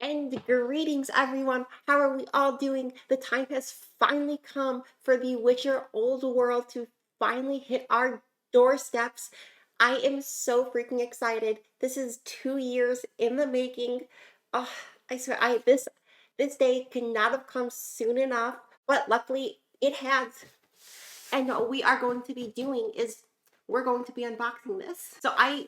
And greetings, everyone. How are we all doing? The time has finally come for The Witcher Old World to finally hit our doorsteps. I am so freaking excited. This is 2 years in the making. Oh, I swear, this day could not have come soon enough, but luckily it has. And what we are going to be doing is we're going to be unboxing this. So I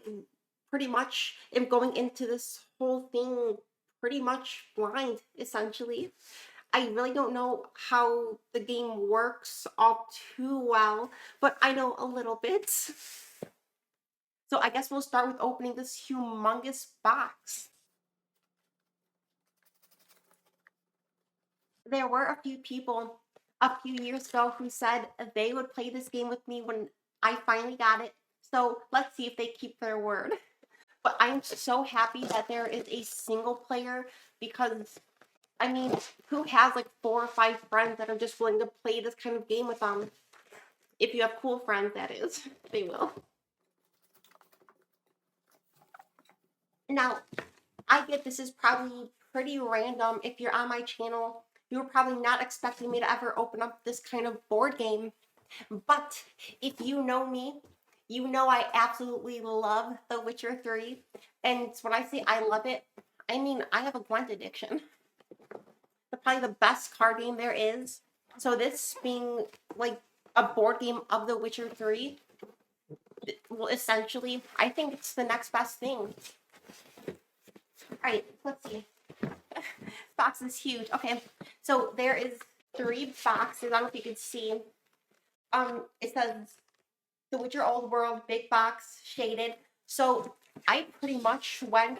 pretty much am going into this whole thing pretty much blind, essentially. I really don't know how the game works all too well, but I know a little bit. So I guess we'll start with opening this humongous box. There were a few people a few years ago who said they would play this game with me when I finally got it. So let's see if they keep their word. But I'm so happy that there is a single player because I mean, who has like 4 or 5 friends that are just willing to play this kind of game with them? If you have cool friends, that is, they will. Now, I get this is probably pretty random. If you're on my channel, you're probably not expecting me to ever open up this kind of board game. But if you know me, you know I absolutely love The Witcher 3. And when I say I love it, I mean I have a Gwent addiction. Probably the best card game there is. So this being like a board game of The Witcher 3, well, essentially, I think it's the next best thing. All right, let's see. Box is huge. Okay, so there is 3 boxes. I don't know if you can see. It says The Witcher Old World, big box, shaded. So I pretty much went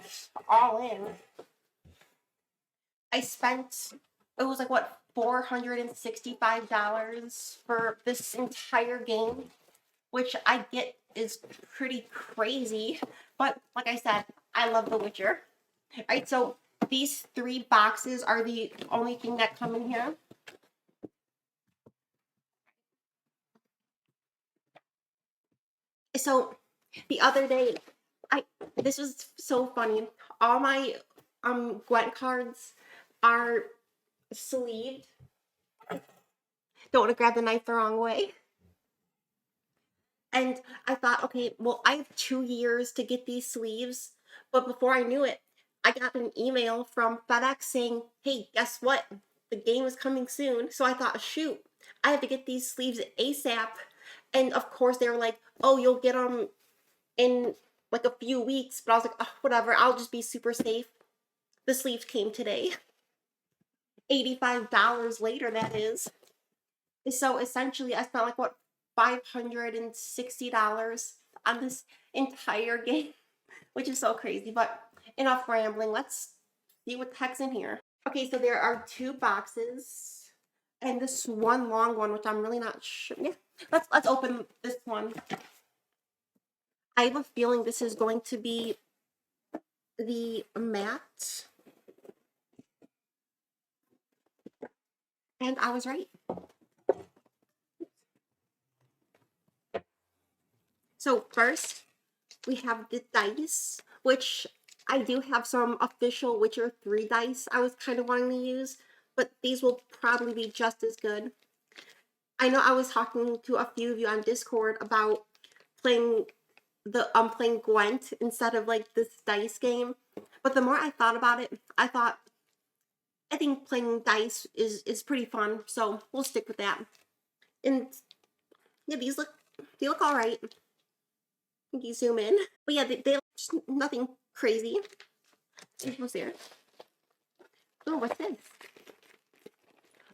all in. I spent, it was like what, $465 for this entire game, which I get is pretty crazy. But like I said, I love The Witcher. All right, so these 3 boxes are the only thing that come in here. So the other day, this was so funny. All my Gwent cards are sleeved. Don't want to grab the knife the wrong way. And I thought, okay, well, I have 2 years to get these sleeves. But before I knew it, I got an email from FedEx saying, hey, guess what? The game is coming soon. So I thought, shoot, I have to get these sleeves ASAP. And of course, they were like, oh, you'll get them in like a few weeks. But I was like, oh, whatever, I'll just be super safe. The sleeves came today. $85 later, that is. So essentially, I spent like what, $560 on this entire game, which is so crazy. But enough rambling. Let's see what the heck's in here. Okay, so there are 2 boxes and this one long one, which I'm really not sure. Yeah, let's open this one. I have a feeling this is going to be the mat, and I was right. So first, we have the dice, which I do have some official Witcher 3 dice I was kind of wanting to use, but these will probably be just as good. I know I was talking to a few of you on Discord about playing playing Gwent instead of like this dice game, but the more I thought about it, I think playing dice is pretty fun, so we'll stick with that. And yeah, they look all right. You zoom in, but yeah, they look just nothing crazy. What's there? Oh, what's this?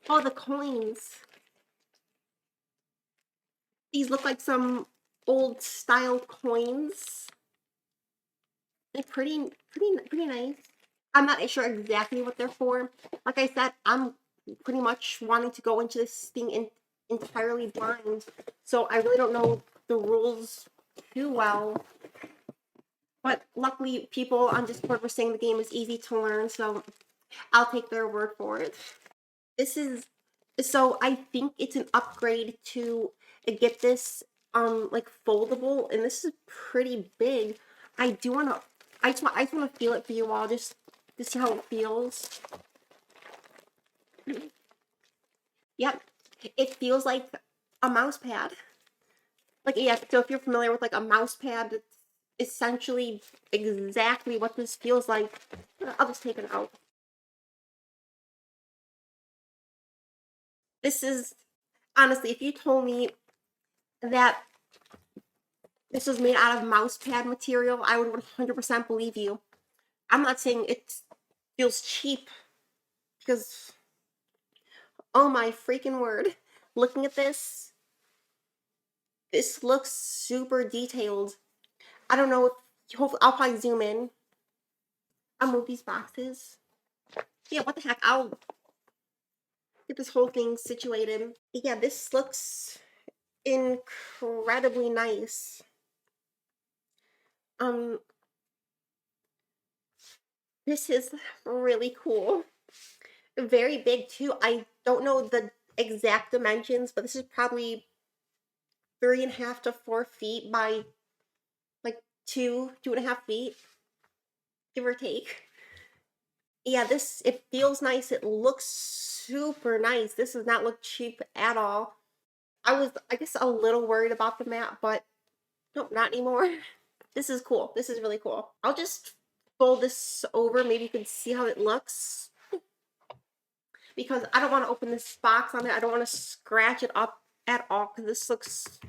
Oh, the coins. These look like some old style coins. They're pretty nice. I'm not sure exactly what they're for. Like I said, I'm pretty much wanting to go into this thing entirely blind, so I really don't know the rules too well. But luckily, people on Discord were saying the game is easy to learn, so I'll take their word for it. This is, so I think it's an upgrade to get this like foldable, and this is pretty big. I just want to feel it for you all. Just This is how it feels. Yep, it feels like a mouse pad. Like, yeah, so if you're familiar with like a mouse pad, it's essentially exactly what this feels like. I'll just take it out. This is, honestly, if you told me that this was made out of mouse pad material, I would 100% believe you. I'm not saying it feels cheap, because, oh my freaking word. Looking at this, this looks super detailed. I don't know if, hopefully, I'll probably zoom in. I'll move these boxes. Yeah, what the heck, I'll get this whole thing situated. Yeah, this looks incredibly nice. Um, this is really cool. Very big too. I don't know the exact dimensions, but this is probably 3.5 to 4 feet by like 2.5 feet, give or take. Yeah, this, it feels nice. It looks super nice. This does not look cheap at all. I was, I guess, a little worried about the mat, but nope, not anymore. This is cool. This is really cool. I'll just fold this over. Maybe you can see how it looks, because I don't want to open this box on it. I don't want to scratch it up at all, because this looks,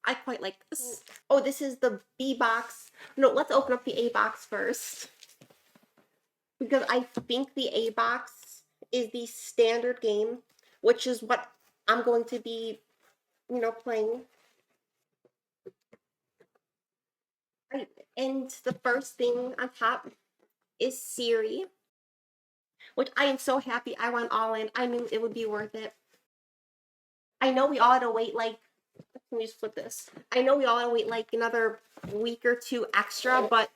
I quite like this. Oh, this is the B box. No, let's open up the A box first, because I think the A box is the standard game, which is what I'm going to be, playing. Right. And the first thing on top is Siri, which I am so happy I went all in. I knew it would be worth it. I know we all had to wait like, let me just flip this. I know we all had to wait like another week or two extra, but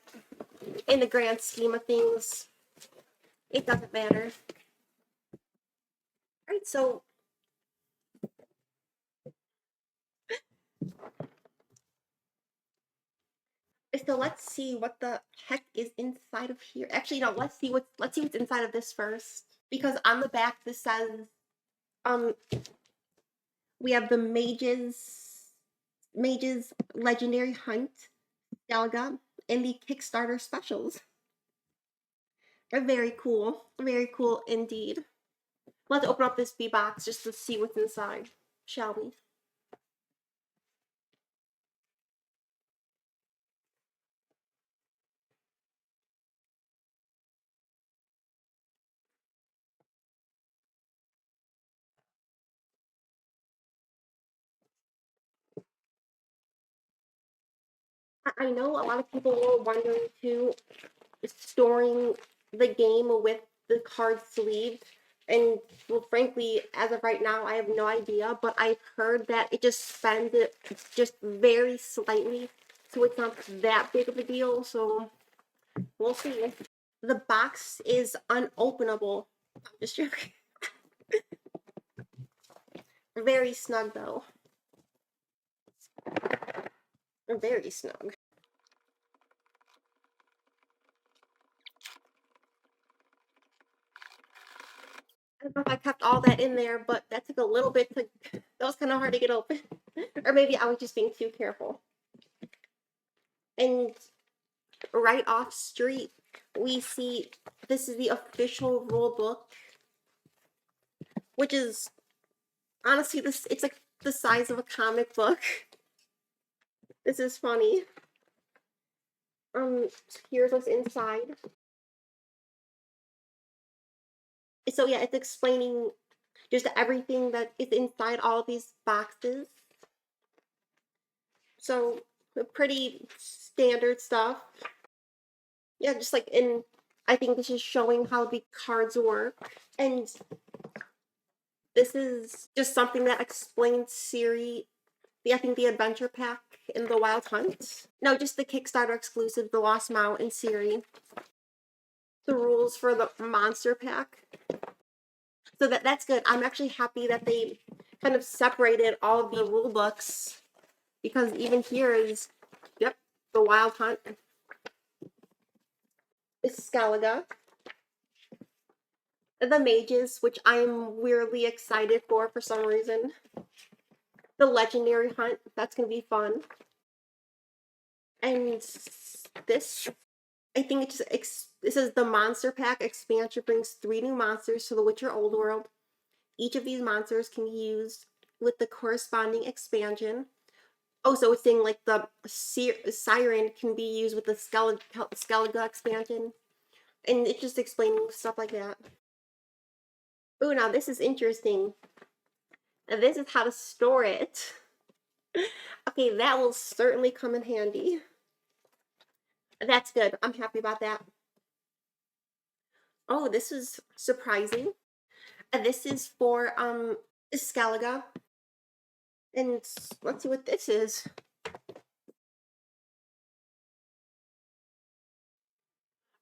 in the grand scheme of things, it doesn't matter. All right, so let's see what the heck is inside of here. Actually, no, let's see what's inside of this first. Because on the back this says, um we have the Mage's Legendary Hunt, Galaga, and the Kickstarter specials. They're very cool. Very cool indeed. Let's open up this B box just to see what's inside, shall we? I know a lot of people were wondering too, storing the game with the card sleeve. And well, frankly, as of right now, I have no idea, but I've heard that it just spends it just very slightly, so it's not that big of a deal. So we'll see. The box is unopenable. I'm just joking. Very snug though. Very snug. I don't know if I kept all that in there, but that took a little bit to, that was kind of hard to get open. Or maybe I was just being too careful. And right off street, we see this is the official rule book, which is honestly, this, it's like the size of a comic book. This is funny. Here's what's inside. So yeah, it's explaining just everything that is inside all of these boxes. So pretty standard stuff. Yeah, just like in, I think this is showing how the cards work. And this is just something that explains Siri, I think the adventure pack in the Wild Hunt. No, just the Kickstarter exclusive, the Lost Mount and Siri. The rules for the monster pack. So that's good. I'm actually happy that they kind of separated all of the rule books, because even here is, yep, the Wild Hunt. This is Galaga. The mages, which I'm weirdly excited for some reason. The legendary hunt, that's gonna be fun. And this, I think it just this is the monster pack expansion brings 3 new monsters to the Witcher Old World. Each of these monsters can be used with the corresponding expansion. Oh, so it's saying like the Siren can be used with the Skellige expansion. And it's just explaining stuff like that. Oh, now this is interesting. And this is how to store it. Okay, that will certainly come in handy. That's good. I'm happy about that. Oh, this is surprising. This is for Skellige. And let's see what this is.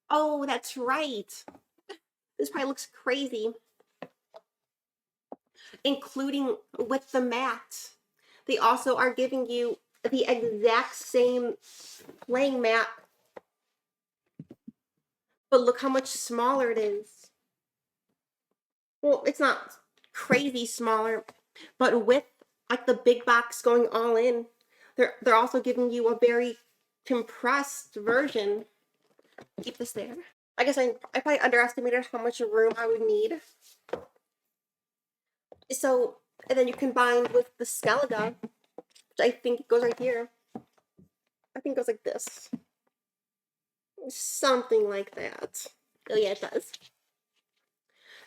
Oh, that's right. This probably looks crazy. Including with the mat. They also are giving you the exact same playing mat, but look how much smaller it is. Well, it's not crazy smaller, but with like the big box going all in, they're also giving you a very compressed version. Keep this there. I guess I probably underestimated how much room I would need. So, and then you combine with the Skellige, which I think goes right here. I think it goes like this. Something like that. Oh yeah, it does.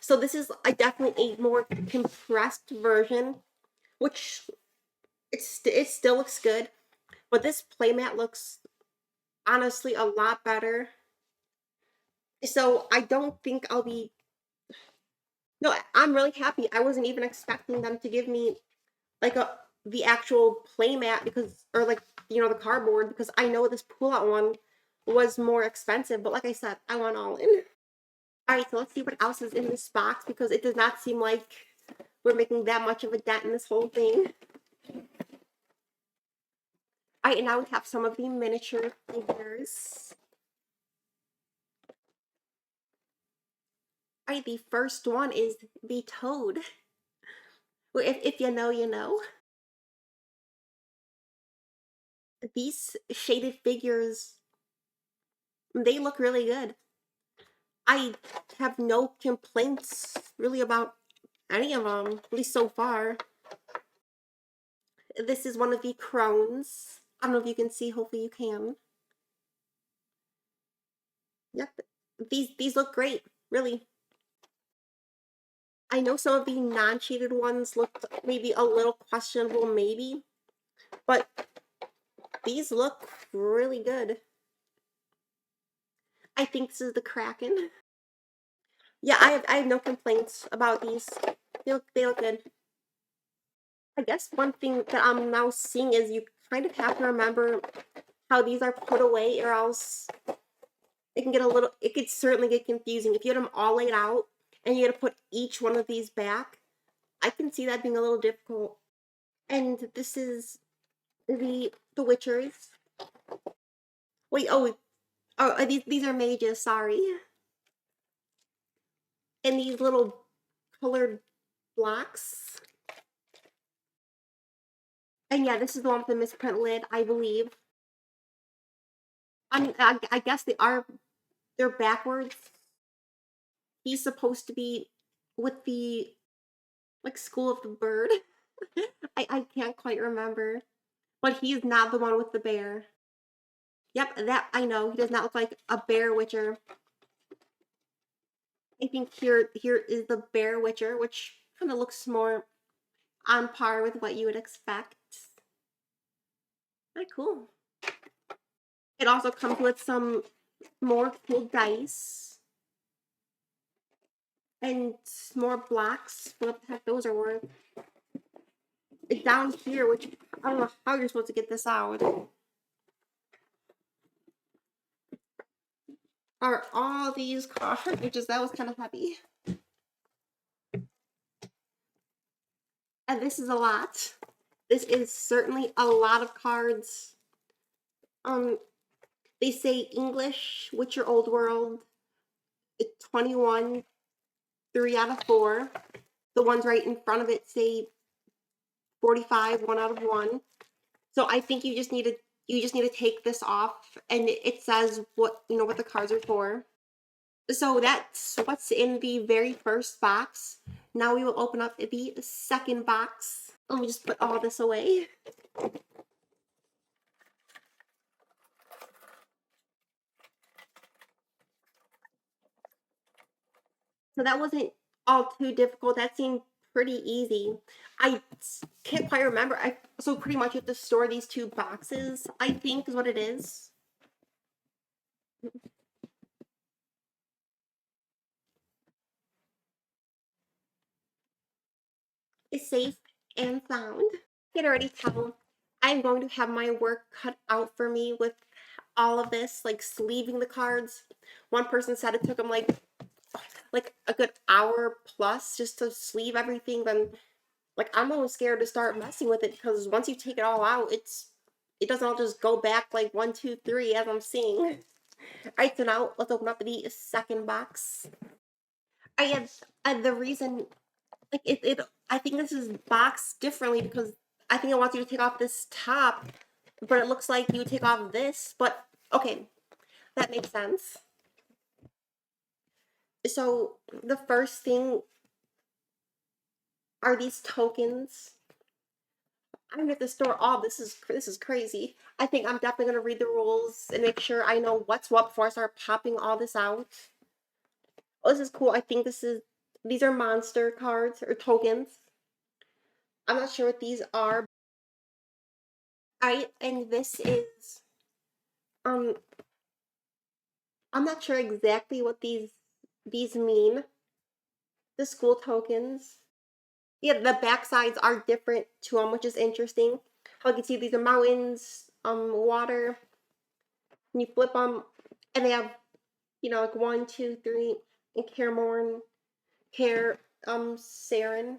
So this is definitely a more compressed version, which it still looks good, but this playmat looks honestly a lot better. So I don't think I'll be. No, I'm really happy. I wasn't even expecting them to give me like the actual playmat because, or like the cardboard, because I know this pull-out one was more expensive. But like I said, I went all in. All right, so let's see what else is in this box because it does not seem like we're making that much of a dent in this whole thing. All right, and now we have some of the miniature figures. All right, the first one is the Toad. Well, if you know, you know. These shaded figures, they look really good. I have no complaints really about any of them, at least so far. This is one of the crones. I don't know if you can see, hopefully you can. Yep. These look great, really. I know some of the non-shaded ones looked maybe a little questionable, maybe, but these look really good. I think this is the Kraken. Yeah, I have no complaints about these. They look good. I guess one thing that I'm now seeing is you kind of have to remember how these are put away, or else it could certainly get confusing. If you had them all laid out and you had to put each one of these back, I can see that being a little difficult. And this is the Witchers. Wait, these are mages, sorry. And these little colored blocks. And yeah, this is the one with the misprint lid, I believe. I guess they're backwards. He's supposed to be with the like School of the Bird. I can't quite remember. But he's not the one with the bear. Yep, that I know. He does not look like a bear witcher. I think here is the bear witcher, which kind of looks more on par with what you would expect. Very cool. It also comes with some more cool dice and more blocks. What the heck those are worth? Down here, which I don't know how you're supposed to get this out, are all these cards, which is that was kind of heavy. And this is a lot. This is certainly a lot of cards. They say English, Witcher Old World, 21 3 out of 4. The ones right in front of it say 45, 1 out of 1. So I think you just need to take this off, and it says what, you know, what the cards are for. So that's what's in the very first box. Now we will open up the second box. Let me just put all this away. So that wasn't all too difficult. That seemed pretty easy. I can't quite remember. So pretty much you have to store these 2 boxes, I think is what it is. Is safe and sound. I can already tell I'm going to have my work cut out for me with all of this, like sleeving the cards. One person said it took them like a good hour plus just to sleeve everything. Then like I'm almost scared to start messing with it because once you take it all out, it doesn't all just go back like 1, 2, 3 as I'm seeing. All right, so now let's open up the second box. I had the reason like it I think this is boxed differently because I think it wants you to take off this top, but it looks like you take off this. But okay, that makes sense. So the first thing are these tokens. I'm gonna have to store all this is crazy. I think I'm definitely gonna read the rules and make sure I know what's what before I start popping all this out. Oh, this is cool. I think these are monster cards or tokens. I'm not sure what these are. And this is um I'm not sure exactly what these mean. The school tokens. Yeah, the back sides are different to them, which is interesting. How you can see these are mountains, water. And you flip them, and they have, you know, like 1, 2, 3, and Cairmorn, Care, Saren.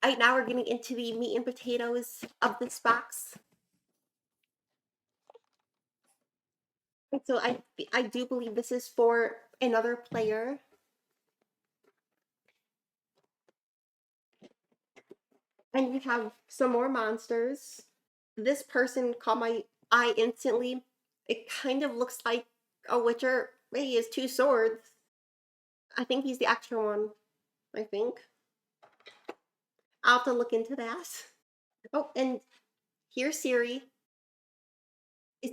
Right now we're getting into the meat and potatoes of this box. And so I do believe this is for another player. And you have some more monsters. This person caught my eye instantly. It kind of looks like a Witcher. He has 2 swords. I think he's the extra one. I think. I'll have to look into that. Oh, and here's Ciri.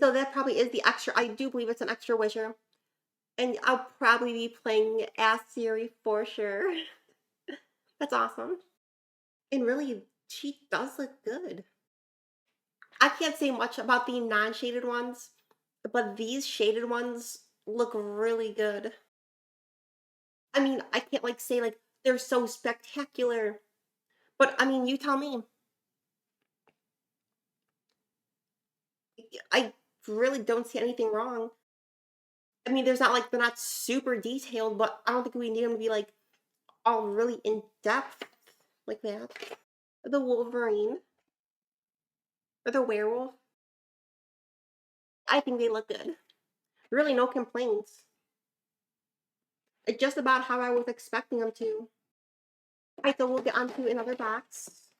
So that probably is the extra. I do believe it's an extra Witcher. And I'll probably be playing as Ciri for sure. That's awesome. And really, she does look good. I can't say much about the non-shaded ones, but these shaded ones look really good. I mean, I can't like say like they're so spectacular, but I mean, you tell me. I really don't see anything wrong. I mean, there's not like they're not super detailed, but I don't think we need them to be like all really in depth like that. The Wolverine or the werewolf. I think they look good. Really, no complaints. It's just about how I was expecting them to. Alright, so we'll get onto another box.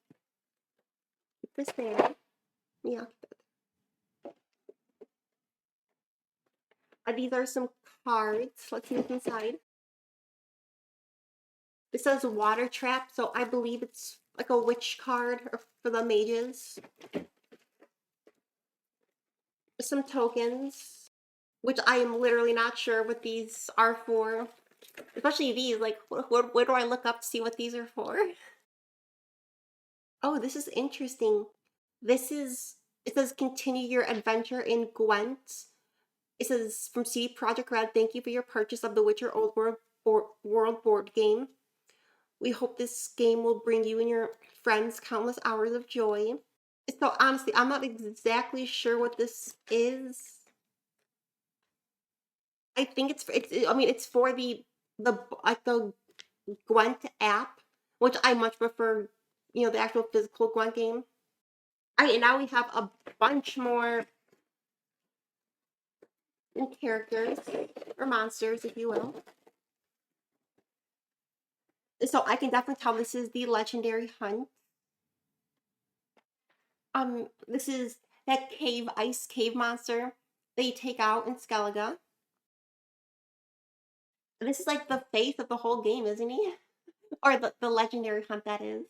Keep this there. Yeah. These are some cards. Let's see what's inside. This says water trap, so I believe it's like a witch card or for the mages. Some tokens, which I am literally not sure what these are for. Especially these, like, where do I look up to see what these are for? Oh, this is interesting. It says continue your adventure in Gwent. It says from CD Projekt Red, thank you for your purchase of the Witcher Old World board game. We hope this game will bring you and your friends countless hours of joy. So honestly, I'm not exactly sure what this is. I think I mean, it's for the Gwent app, which I much prefer, you know, the actual physical Gwent game. All right, and now we have a bunch more characters or monsters, if you will. So I can definitely tell this is the Legendary Hunt. This is that ice cave monster that you take out in Skellige. This is like the face of the whole game, isn't he? Or the Legendary Hunt, that is.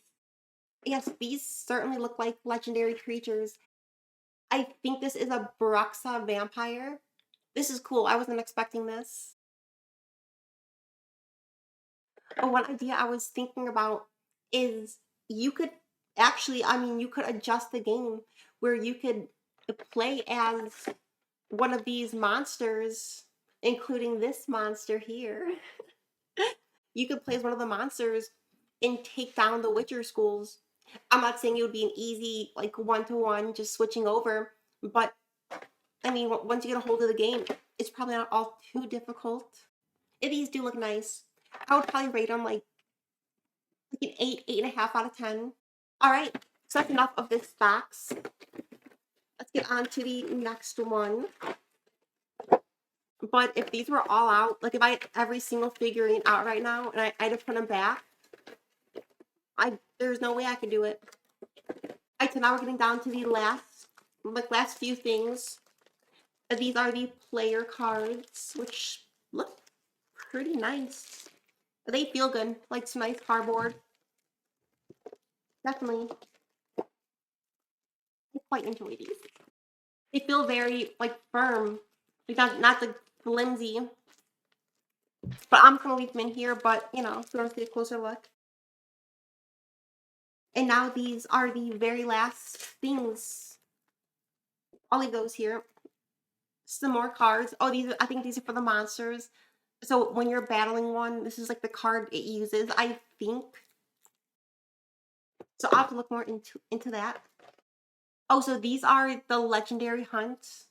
Yes, these certainly look like legendary creatures. I think this is a Broxa vampire. This is cool. I wasn't expecting this. Oh, one idea I was thinking about is you could actually, I mean, you could adjust the game where you could play as one of these monsters, including this monster here. You could play as one of the monsters and take down the Witcher schools. I'm not saying it would be an easy, like, one-to-one, just switching over, but I mean, once you get a hold of the game, it's probably not all too difficult. And these do look nice. I would probably rate them like an 8, 8.5 out of 10. All right, so that's enough of this box. Let's get on to the next one. But if these were all out, like if I had every single figurine out right now and I had to put them back, there's no way I could do it. Alright, so now we're getting down to the last few things. These are the player cards, which look pretty nice. They feel good, like some nice cardboard. Definitely, I quite enjoy these. They feel very like firm, like not the flimsy. But I'm gonna leave them in here. But you know, so let's get a closer look. And now these are the very last things. I'll leave those here. Some more cards. Oh, I think these are for the monsters. So when you're battling one, this is like the card it uses, I think. So I'll have to look more into that. Oh, so these are the legendary hunts.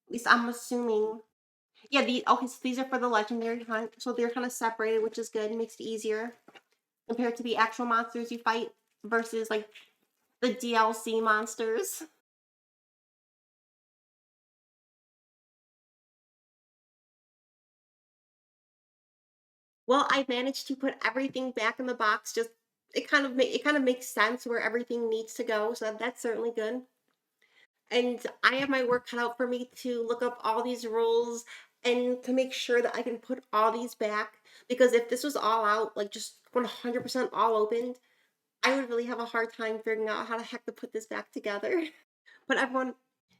At least I'm assuming. Yeah, okay, so these are for the legendary hunt. So they're kind of separated, which is good. It makes it easier compared to the actual monsters you fight versus like the DLC monsters. Well, I managed to put everything back in the box. Just it kind of makes sense where everything needs to go. So that's certainly good. And I have my work cut out for me to look up all these rules and to make sure that I can put all these back. Because if this was all out, like just 100% all opened, I would really have a hard time figuring out how the heck to put this back together. But everyone,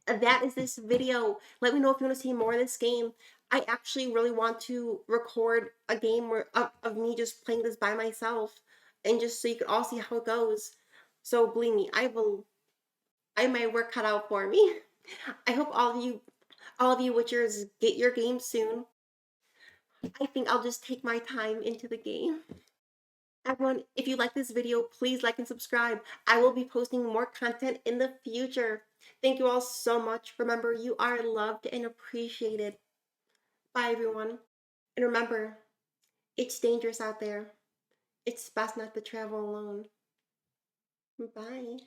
that is this video. Let me know if you want to see more of this game. I actually really want to record a game of me just playing this by myself and just so you can all see how it goes. So believe me, I have my work cut out for me. I hope all of you Witchers get your game soon. I think I'll just take my time into the game. Everyone, if you like this video, please like and subscribe. I will be posting more content in the future. Thank you all so much. Remember, you are loved and appreciated. Bye, everyone. And remember, it's dangerous out there. It's best not to travel alone. Bye.